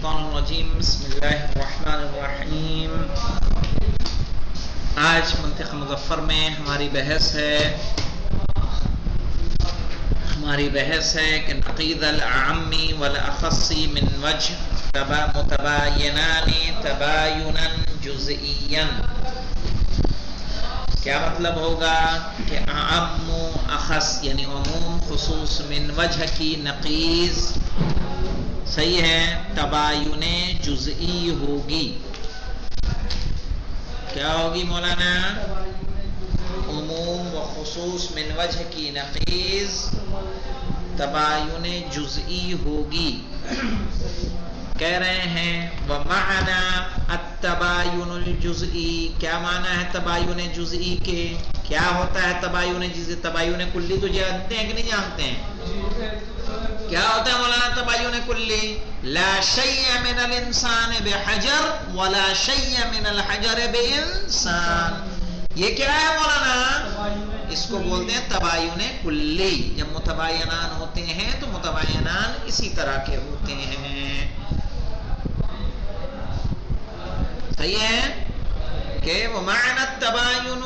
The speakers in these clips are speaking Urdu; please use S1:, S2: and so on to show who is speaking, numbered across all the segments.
S1: الشیطان الرجیم بسم اللہ الرحمن الرحیم۔ آج منطق مظفر میں ہماری بحث ہے کہ نقیض الاعم والاخص من وجہ متباینان تبایناً جزئیاً۔ کیا مطلب ہوگا کہ اعم اخص یعنی عموم خصوص من وجہ کی نقیض صحیح ہے تباین جزئی ہوگی۔ کیا ہوگی مولانا؟ عموم و خصوص من وجہ کی نقیض تباین جزئی ہوگی۔ کہہ رہے ہیں ومعنی التباین الجزئی، کیا معنی ہے تباین جزئی کے؟ کیا ہوتا ہے تباین جزئی؟ تباین کلی تو جانتے ہیں کہ نہیں جانتے ہیں؟ کیا ہوتا ہے مولانا تباین کلی؟ لا شیء من الانسان بحجر ولا شیء من الحجر بانسان۔ یہ کیا ہے مولانا؟ اس کو بولتے ہیں تباین کلی۔ جب متباینان ہوتے ہیں تو متباینان اسی طرح کے ہوتے ہیں۔ صحیح ہے کہ ومعنی التباین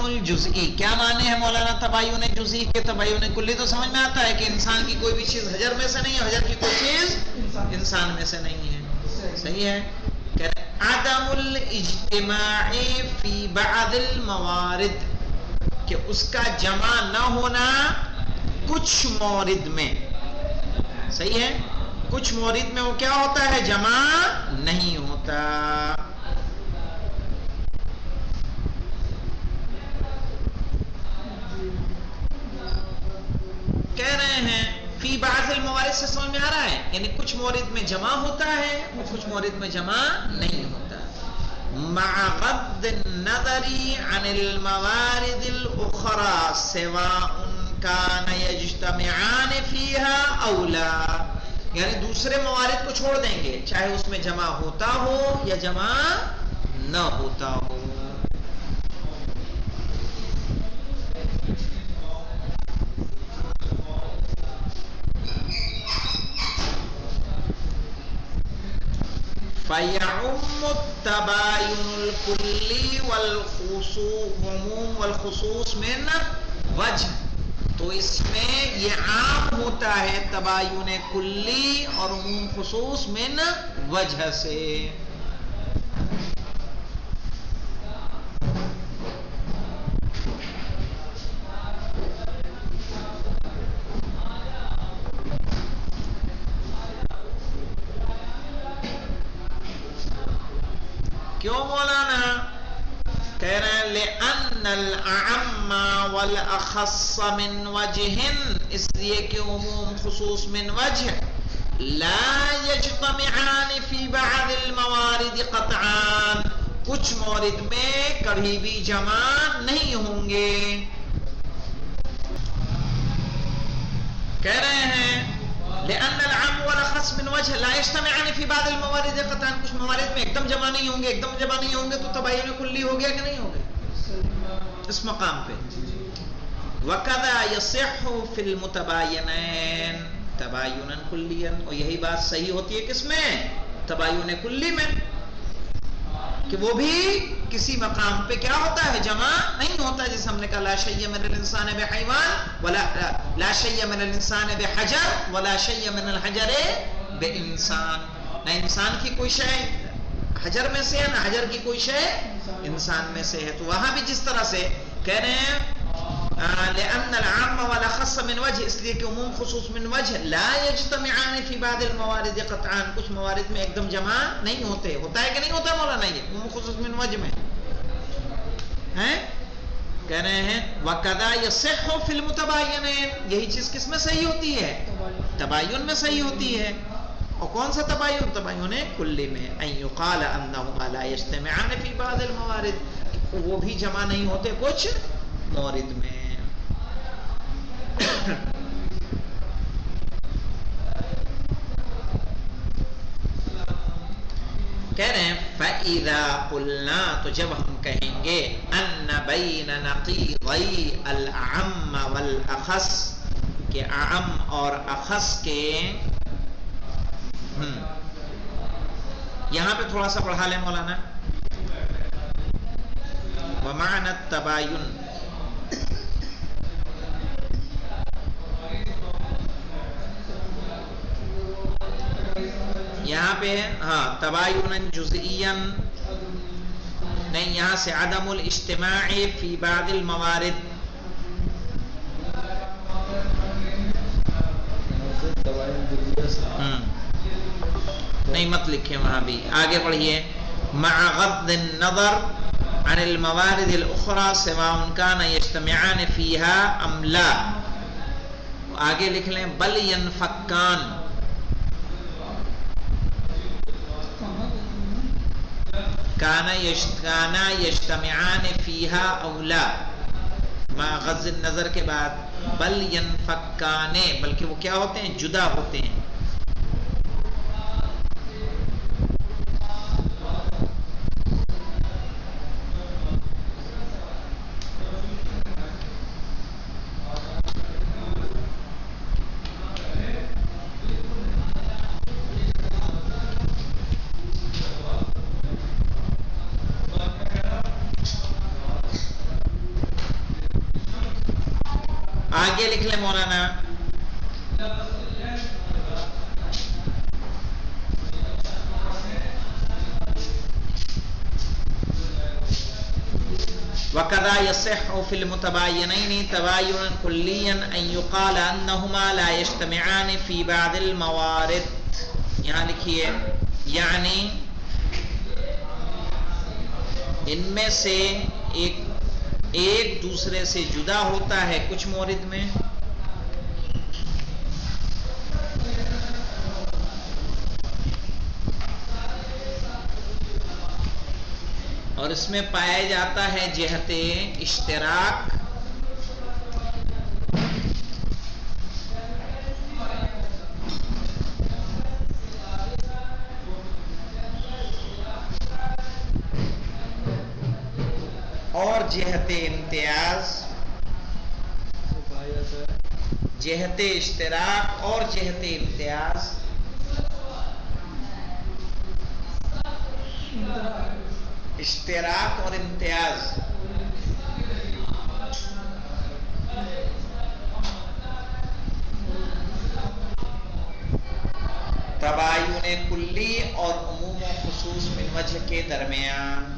S1: الجزئی، کیا معنی ہے مولانا تباین جزئی کے؟ تباین کلی تو سمجھ میں آتا ہے کہ انسان کی کوئی بھی چیز حجر میں سے نہیں ہے، حجر کی کوئی چیز انسان میں سے نہیں ہے۔ صحیح ہے کہ عدم الاجتماع فی بعض الموارد، کہ اس کا جمع نہ ہونا کچھ مورد میں۔ صحیح ہے، کچھ مورد میں وہ کیا ہوتا ہے؟ جمع نہیں ہوتا۔ کہہ رہے ہیں فی بعض الموارد سے سمجھ میں آ رہا ہے یعنی کچھ مورد میں جمع ہوتا ہے اور کچھ مورد میں جمع نہیں ہوتا۔ مع غض النظر عن الموارد الاخرى سواء كان يجتمعان فيها او لا، یعنی دوسرے موارد کو چھوڑ دیں گے چاہے اس میں جمع ہوتا ہو یا جمع نہ ہوتا ہو۔ فَيَعُمُّ التَّبَايُنُ الْكُلِّ وَالْخُصُوص من وجہ، تو اس میں یہ عام ہوتا ہے تباین کلی اور عموم خصوص من وجہ سے۔ کیوں مولانا؟ کہہ رہے ہیں لِأَنَّ الْأَعَمَّ وَالْأَخَصَّ مِنْ وَجْهٍ، اس لیے کہ عموم خصوص من وجہ لا يجتمعان فی بعض الموارد قطعان، کچھ مورد میں کبھی بھی جمع نہیں ہوں گے۔ کہہ رہے ہیں لأن العام والأخص من وجہ لا يجتمعان في بعض الموارد قطعا، کچھ موارد میں ایک دم جمع نہیں ہوں گے، ایک دم جمع نہیں ہوں گے تو تباین کلی ہو گیا کہ نہیں ہو گیا اس مقام پہ۔ وَكَذَا يَصِحُّ فِي الْمُتَبَايِنَيْن تَبَايُنًا كُلِّيًا، اور یہی بات صحیح ہوتی ہے کس میں؟ تباین کلی میں، کہ وہ بھی کسی مقام پہ کیا ہوتا ہے؟ جمع نہیں ہوتا، جیسے ہم نے کہا لا شیء من الانسان بحیوان ولا لا شیء من الانسان بحجر ولا شیء من الحجر بانسان، نہ انسان کی کوئی شے حجر میں سے ہے نہ حجر کی کوئی شے انسان میں سے ہے۔ تو وہاں بھی جس طرح سے کہہ رہے ہیں لأن العام والأخص من وجہ، اس لیے کہ عموم خصوص من وجہ لا يجتمعان في بعض الموارد قطعا، کچھ موارد میں ایک دم جمع نہیں ہوتے۔ ہوتا ہے کہ نہیں ہوتا مولانا؟ یہ عموم خصوص من وجہ میں ہیں۔ کہہ رہے ہیں وَكَذَا يَصِحُّ فِي الْمُتَبَايِنَيْن، یہی چیز کس میں صحیح ہوتی ہے؟ تباین میں صحیح ہوتی ہے۔ اور کون سا تباین؟ تباین کلی میں۔ أَن يُقَالَ أَنَّهُمَا لَا يَجْتَمِعَانِ فِي بَعْضِ الْمَوَارِد، وہ بھی جمع نہیں ہوتے کچھ مورد میں۔ کہہ رہے ہیں فَإِذَا قُلْنَا، تو جب ہم کہیں گے أَنَّ بَيْنَ نَقِيضَيْ الْأَعَمَّ وَالْأَخَص، کہ اعم اور اخص کے یہاں پہ تھوڑا سا پڑھا لیں مولانا. ومعنى التباين یہاں پہ تباین جزئیا نہیں، یہاں سے عدم الاجتماع فی بعض الموارد. نہیں مت لکھیں وہاں بھی، آگے پڑھیے. مع غض النظر عن الموارد الاخرى سواء كان يجتمعان فيها ام لا. آگے لکھ لیں بل ينفكان. كان يجتمعان فيها او لا. مع غض النظر کے بعد بل ينفكان، بلکہ وہ کیا ہوتے ہیں؟ جدا ہوتے ہیں. آگے لکھ لیں مولانا. وَكَذَا يَصِحُّ فِي الْمُتَبَايِنَيْنِ تَبَايُنًا كُلِّيًّا أَن يُقَالَ أَنَّهُمَا لَا يَجْتَمِعَانِ فِي بَعْضِ الْمَوَارِدِ. یہاں لکھیے یعنی ان میں سے ایک دوسرے سے جدا ہوتا ہے کچھ مورد میں، اور اس میں پایا جاتا ہے جہت اشتراک اور جہت امتیاز. جہت اشتراک اور جہت امتیاز. اشتراک اور امتیاز. تباین کلی اور عموم و خصوص من وجہ کے درمیان.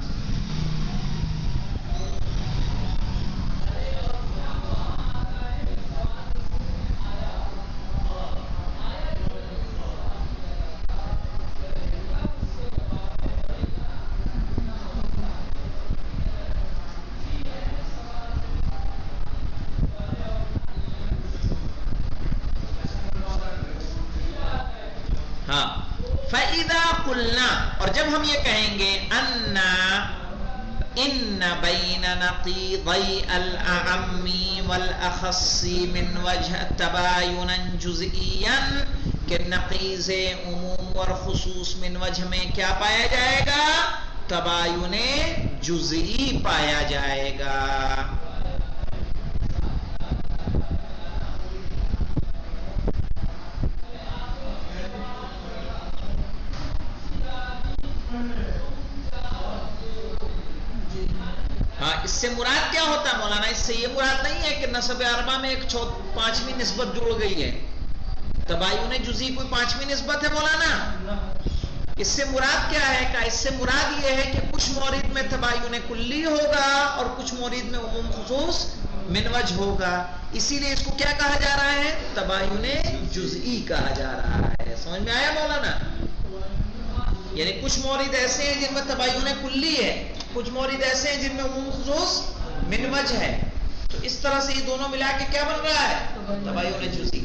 S1: فَإِذَا قُلْنَا، اور جب ہم یہ کہیں گے ان بین نقیضی الاعم والاخص من وجہ تباینًا جزئیًا، کہ نقیض عموم اور خصوص من وجہ میں کیا پایا جائے گا؟ تباین جزئی پایا جائے گا. اس سے مراد کیا ہوتا ہے مولانا؟ اس سے یہ مراد نہیں ہے کہ نسب اربعہ میں ایک پانچویں نسبت جڑ گئی ہے. تباین جزئی کوئی پانچویں نسبت ہے مولانا؟ اس سے مراد کیا ہے؟ کہ اس سے مراد یہ ہے کہ کچھ مورد میں تباین کلی ہوگا اور کچھ مورد میں عموم خصوص من وجہ ہوگا. اسی لیے اس کو کیا کہا جا رہا ہے؟ تباین جزئی کہا جا رہا ہے. سمجھ میں آیا مولانا؟ یعنی کچھ مورد ایسے ہیں جن میں تباین کلی ہے، کچھ مورد ایسے ہیں جن میں عموم خصوص من وجہ ہے. تو اس طرح سے یہ دونوں ملا کے کیا بن رہا ہے؟ تباین جزئی.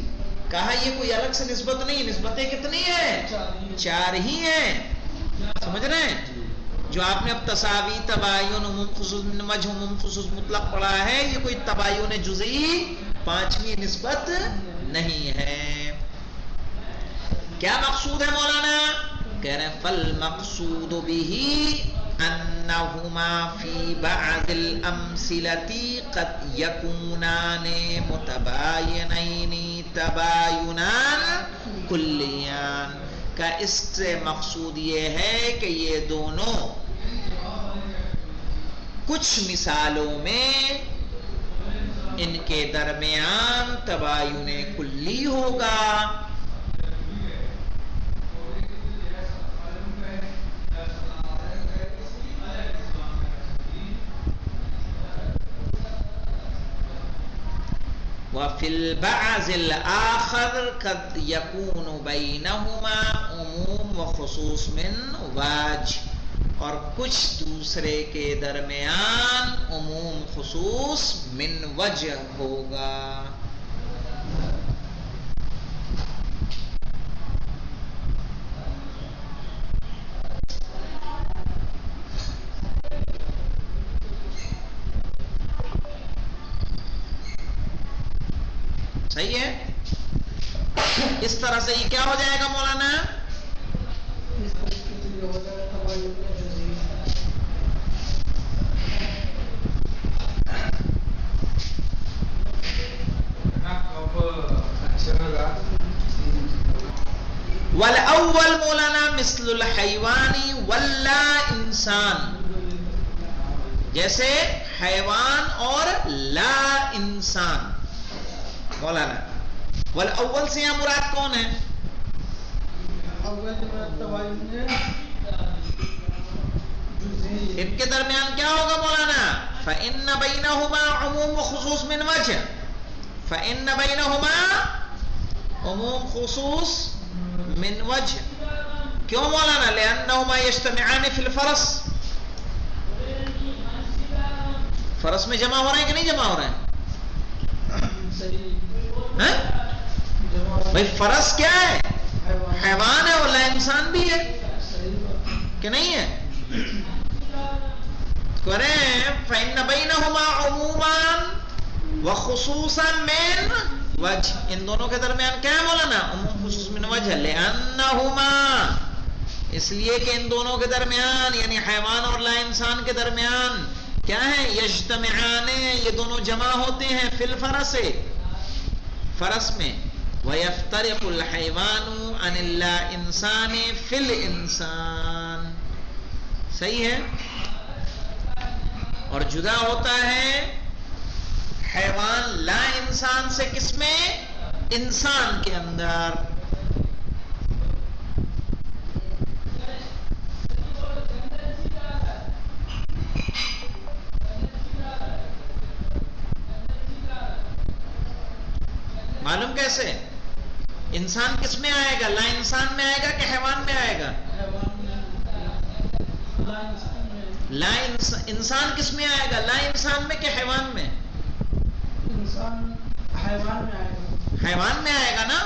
S1: کہا یہ کوئی الگ سے نسبت نہیں، نسبتیں کتنی ہیں؟ چار ہی ہیں. سمجھ رہے ہیں؟ جو آپ نے اب تساوی، تباین، عموم خصوص من وجہ، عموم خصوص مطلق پڑھا ہے، یہ کوئی تباین جزئی پانچویں نسبت نہیں ہے. کیا مقصود ہے مولانا؟ کہہ رہے ہیں فالمقصود به انہما فی بعض الامثلۃ قد یکونان متباینین تباینان کلیان. کا اس سے مقصود یہ ہے کہ یہ دونوں کچھ مثالوں میں ان کے درمیان تباین کلی ہوگا، وفي البعض الآخر قد يكون بينهما عموم وخصوص من وجه، اور کچھ دوسرے کے درمیان عموم خصوص من وجہ ہوگا۔ صحیح ہے؟ اس طرح سے یہ کیا ہو جائے گا مولانا؟ والاول مولانا مثل الحیوانی واللا انسان، جیسے حیوان اور لا انسان مولانا۔ والاول سے یہاں مراد کون ہے؟ ان کے درمیان کیا ہوگا مولانا؟ فإن بينهما عموم وخصوص من وجہ، فإن بينهما عموم خصوص من وجہ۔ کیوں مولانا؟ لأنهما يجتمعان في الفرس، فرس میں جمع ہو رہے ہیں کہ نہیں جمع ہو رہے ہیں؟ بھائی فرس کیا ہے؟ حیوان ہے اور لا انسان بھی ہے کہ نہیں ہے؟ فإن بينهما عموما وخصوصا من وجہ، ان دونوں کے درمیان کیا ہے مولانا؟ عموم خصوص من وجہ، لأنهما، اس لیے کہ ان دونوں کے درمیان یعنی حیوان اور لا انسان کے درمیان کیا ہے؟ یجتمعان، یہ دونوں جمع ہوتے ہیں فی الفرس، فرس میں، وَيَفْتَرِقُ الْحَيْوَانُ عَنِ اللَّا إِنسَانِ فِي الْإِنسَانِ، صحیح ہے؟ اور جدا ہوتا ہے حیوان لا انسان سے، کس میں؟ انسان کے اندر۔ معلوم کیسے؟ انسان کس میں آئے گا؟ لا انسان میں آئے گا کہ حیوان میں آئے گا؟ لا انسان کس میں آئے گا؟ لا انسان میں کہ حیوان میں؟
S2: انسان حیوان میں آئے گا۔
S1: حیوان میں آئے گا نا،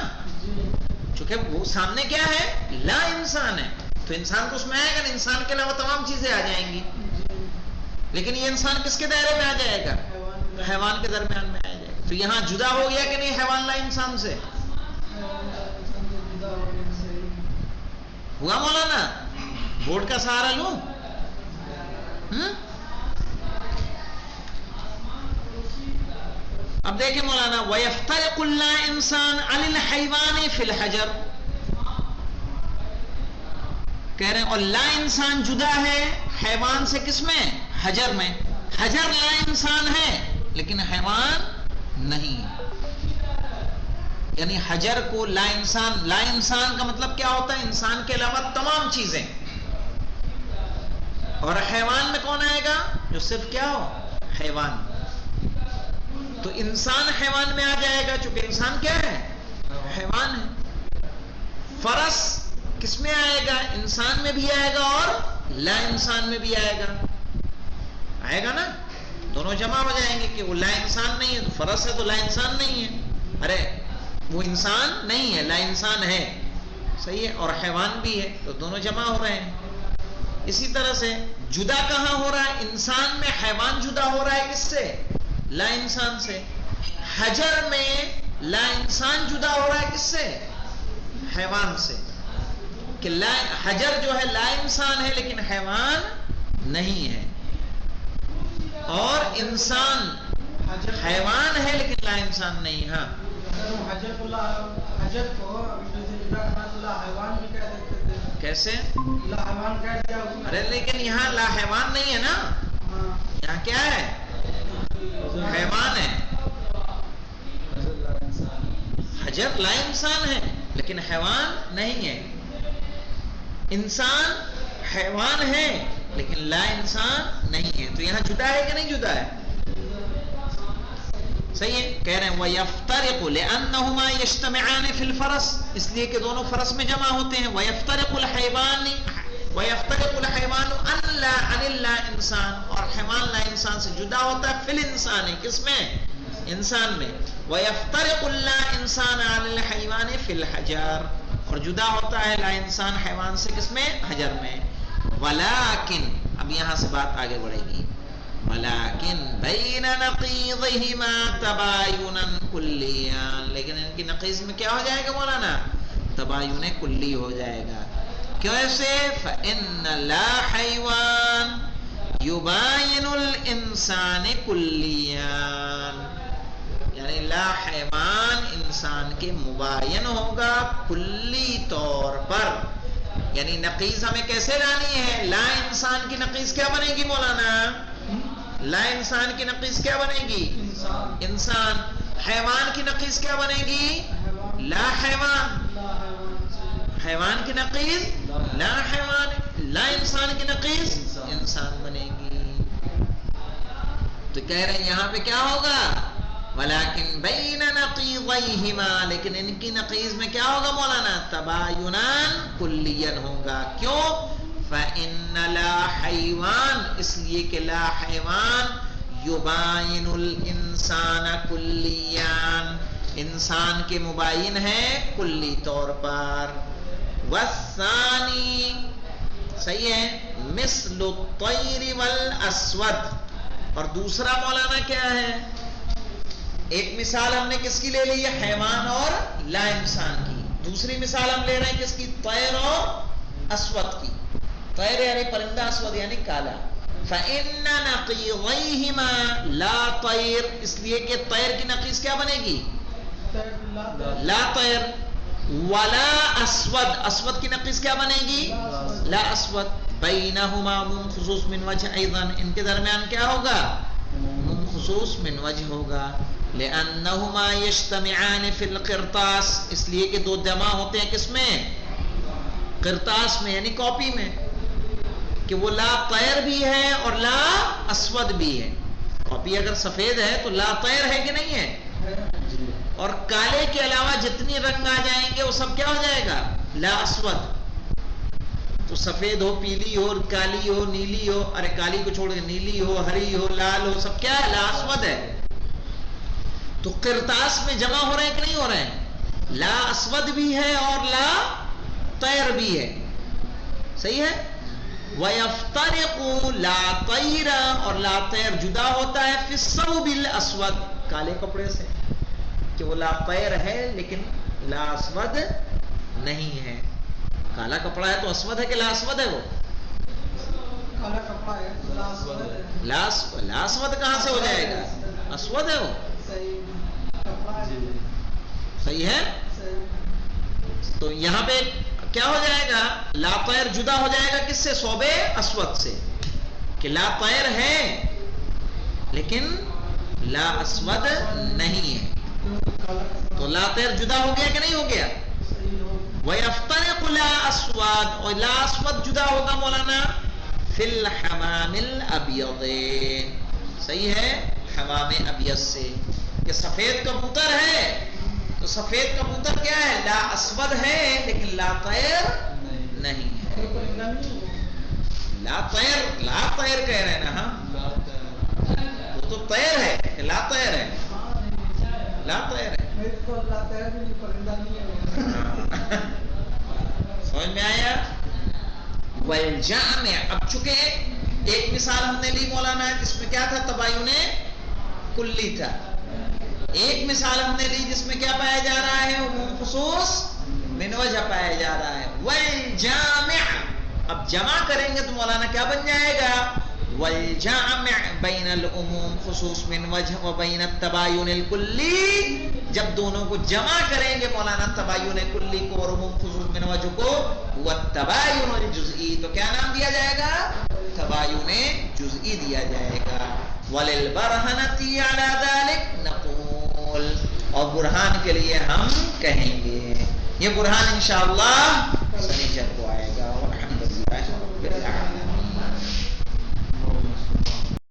S1: چونکہ وہ سامنے کیا ہے؟ لا انسان ہے، تو انسان تو اس میں آئے گا نا، انسان کے علاوہ تمام چیزیں آ جائیں گی، لیکن یہ انسان کس کے دائرے میں آ جائے گا؟ حیوان کے درمیان میں آ جائے گا۔ تو یہاں جدا ہو گیا کہ نہیں حیوان لا انسان سے؟ ہوا مولانا؟ بورڈ کا سہارا لوں؟ اب دیکھیں مولانا، وَيَفْتَرِقُ اللَّا إِنسَانَ عَنِ الْحَيْوَانِ فِي الْحَجَرِ، کہہ رہے ہیں اور لا انسان جدا ہے حیوان سے، کس میں؟ حجر میں۔ حجر لا انسان ہے لیکن حیوان نہیں، یعنی حجر کو لا انسان، لا انسان کا مطلب کیا ہوتا ہے؟ انسان کے علاوہ تمام چیزیں، اور حیوان میں کون آئے گا؟ جو صرف کیا ہو؟ حیوان۔ تو انسان حیوان میں آ جائے گا، چونکہ انسان کیا ہے؟ حیوان ہے۔ فرس کس میں آئے گا؟ انسان میں بھی آئے گا اور لا انسان میں بھی آئے گا، آئے گا نا، دونوں جمع ہو جائیں گے کہ وہ لا انسان نہیں ہے تو فرس ہے تو لا انسان نہیں ہے، ارے وہ انسان نہیں ہے لا انسان ہے، صحیح ہے، اور حیوان بھی ہے تو دونوں جمع ہو رہے ہیں۔ اسی طرح سے جدا کہاں ہو رہا ہے؟ انسان میں حیوان جدا ہو رہا ہے کس سے؟ لا انسان سے۔ حجر میں لا انسان جدا ہو رہا ہے کس سے؟ حیوان سے، کہ حجر جو ہے لا انسان ہے لیکن حیوان نہیں ہے، اور انسان حیوان ہے لیکن لا انسان نہیں۔ ہاں
S2: حجر کو حیوان بھی کہہ
S1: کیسے؟
S2: لا حیوان کہہ دیا اس میں.
S1: ارے لیکن یہاں لا حیوان نہیں ہے نا،
S2: ہاں.
S1: یہاں کیا ہے؟ حیوان ہے. حجر لا انسان ہے لیکن حیوان نہیں ہے. انسان حیوان ہے لیکن لا انسان نہیں ہے. تو یہاں جدا ہے کہ نہیں جدا ہے؟ صحیح ہے. کہہ رہے ہیں وَيَفْتَرِقُ لِأَنَّهُمَا يَجْتَمِعَانِ فِي الْفَرَسِ، اس لیے کہ دونوں فرس میں جمع ہوتے ہیں. وَيَفْتَرِقُ الْحَيْوَانُ عَنِ اللَّا انسان، اور حیوان لا انسان سے جدا ہوتا ہے. فِي الْإِنسَانِ، کس میں؟ انسان میں. وَيَفْتَرِقُ اللَّا انسان عَنِ الْحَيْوَانِ فِي الْحَجَرِ، اور جدا ہوتا ہے لا انسان حیوان سے کس میں؟ حجر میں. وَلَكِنْ، اب یہاں سے بات آگے بڑھے گی. وَلَكِنْ بَيْنَ نَقِيضِهِمَا تَبَايُنًا كُلِّيًّا، لیکن ان کی نقیض میں کیا ہو جائے گا مولانا؟ تباین کلی ہو جائے گا. کیسے؟ فَإِنَّ لَا حَيْوَانَ يُبَايِنُ الْإِنسَانِ كُلِّيًّا، یعنی لا حیوان انسان کے مباین ہوگا کلی طور پر. یعنی نقیض ہمیں کیسے لانی ہے؟ لا انسان کی نقیض کیا بنے گی مولانا؟ لا انسان کی نقیض کیا بنے گی؟ انسان. حیوان کی نقیض کیا بنے گی؟ لا حیوان. حیوان کی نقیض لا حیوان. لا انسان کی نقیض انسان بنے گی. تو کہہ رہے ہیں یہاں پہ کیا ہوگا؟ وَلَكِنْ بَيْنَ نَقِيضَيْهِمَا، لیکن ان کی نقیض میں کیا ہوگا مولانا؟ تباینان کلیاً ہوگا. کیوں؟ فَإِنَّ لَا حَيْوَانَ، اس لیے کہ لا حیوان یباین الانسان کلیاً، انسان کے مباین ہے کلی طور پر. وَالثَّانِي، صحیح ہے، مِثْلُ الطَّيْرِ وَالْأَسْوَدِ، اور دوسرا مولانا کیا ہے؟ ایک مثال ہم نے کس کی لے لی ہے؟ حیوان اور لا انسان کی. دوسری مثال ہم لے رہے ہیں کس کی؟ طیر اور اسود کی. طیر یعنی پرندہ، اسود یعنی کالا. فَإِنَّ نَقِيضَيْهِمَا لَا طَيْرٌ، اس لیے کہ طیر کی نقیض کیا بنے گی؟ لا طیر. وَلَا اسود، اسود کی نقیض کیا بنے گی؟ لا اسود. بَيْنَهُمَا عُمُومٌ خُصُوصٌ مِنْ وَجْهٍ أَيْضًا، ان کے درمیان کیا ہوگا؟ خصوص من وجہ ہوگا. لِأَنَّهُمَا يَجْتَمِعَانِ فِي الْقِرْطَاسِ، اس لیے کہ دو جمع ہوتے ہیں کس میں؟ قرطاس میں، یعنی کاپی میں. کہ وہ لا طیر بھی ہے اور لا اسود بھی ہے. کاپی اگر سفید ہے تو لا طیر ہے کہ نہیں ہے؟ اور کالے کے علاوہ جتنی رنگ آ جائیں گے وہ سب کیا ہو جائے گا؟ لا اسود. تو سفید ہو، پیلی ہو، کالی ہو، نیلی ہو، ارے کالی کو چھوڑ کے نیلی ہو، ہری ہو، لال ہو، سب کیا ہے؟ لا اسود ہے. تو قرطاس میں جمع ہو رہے ہیں کہ نہیں ہو رہے ہیں؟ لا اسود بھی ہے اور لا طیر بھی ہے. صحیح ہے. وَيَفْتَرِقُ لَا طَيْرَ، اور لا طیر جدا ہوتا ہے فِي الثَّوْبِ الْأَسْوَدِ، کالے کپڑے سے. کہ وہ لا طیر ہے لیکن لا اسود نہیں ہے. کالا کپڑا ہے تو اسود ہے کہ لا اسود ہے؟ وہ
S2: کالا کپڑا ہے تو لا اسود ہے.
S1: لا اسود کہاں سے ہو جائے گا؟ اسود ہے وہ.
S2: صحیح کپڑا ہے.
S1: صحیح ہے. تو یہاں پہ کیا ہو جائے گا؟ لا طیر جدا ہو جائے گا کس سے؟ ثوب اسود سے. کہ لا طیر ہے لیکن لا اسود نہیں ہے. تو لا طیر جدا ہو گیا کہ نہیں ہو گیا؟ وَيَفْتَرِقُ لَا أَسْوَدْ، اور لا اسود جدا ہوگا مولانا فِي الْحَمَامِ الْأَبْيَضِ، صحیح ہے، حمام ابیض سے. کہ سفید کبوتر ہے تو سفید کبوتر کیا ہے؟ لا اسود ہے لیکن لا طیر نہیں ہے. لا طیر کہہ رہے ہیں نا. ہاں وہ تو طیر ہے کہ لا طیر ہے؟ لا طیر ہے. سمجھ میں آیا؟ والجامع، اب چکے ایک مثال ہم نے لی مولانا جس میں کیا تھا؟ تباین کلی تھا. ایک مثال ہم نے لی جس میں کیا پایا جا رہا ہے؟ عموم خصوص من وجہ پایا جا رہا ہے. والجامع، اب جمع کریں گے تو مولانا کیا بن جائے گا؟ والجامع بین العموم خصوص من وجہ و بین التباین الکلی جب دونوں کو جمع کریں گے مولانا تباین کلی کو اور عموم خصوص من وجہ کو والتباین الجزئی تو کیا نام دیا جائے گا؟ تباین جزئی دیا جائے گا. وللبرہنتی علی ذلک نقول اور برہان کے لیے ہم کہیں گے. یہ برہان انشاءاللہ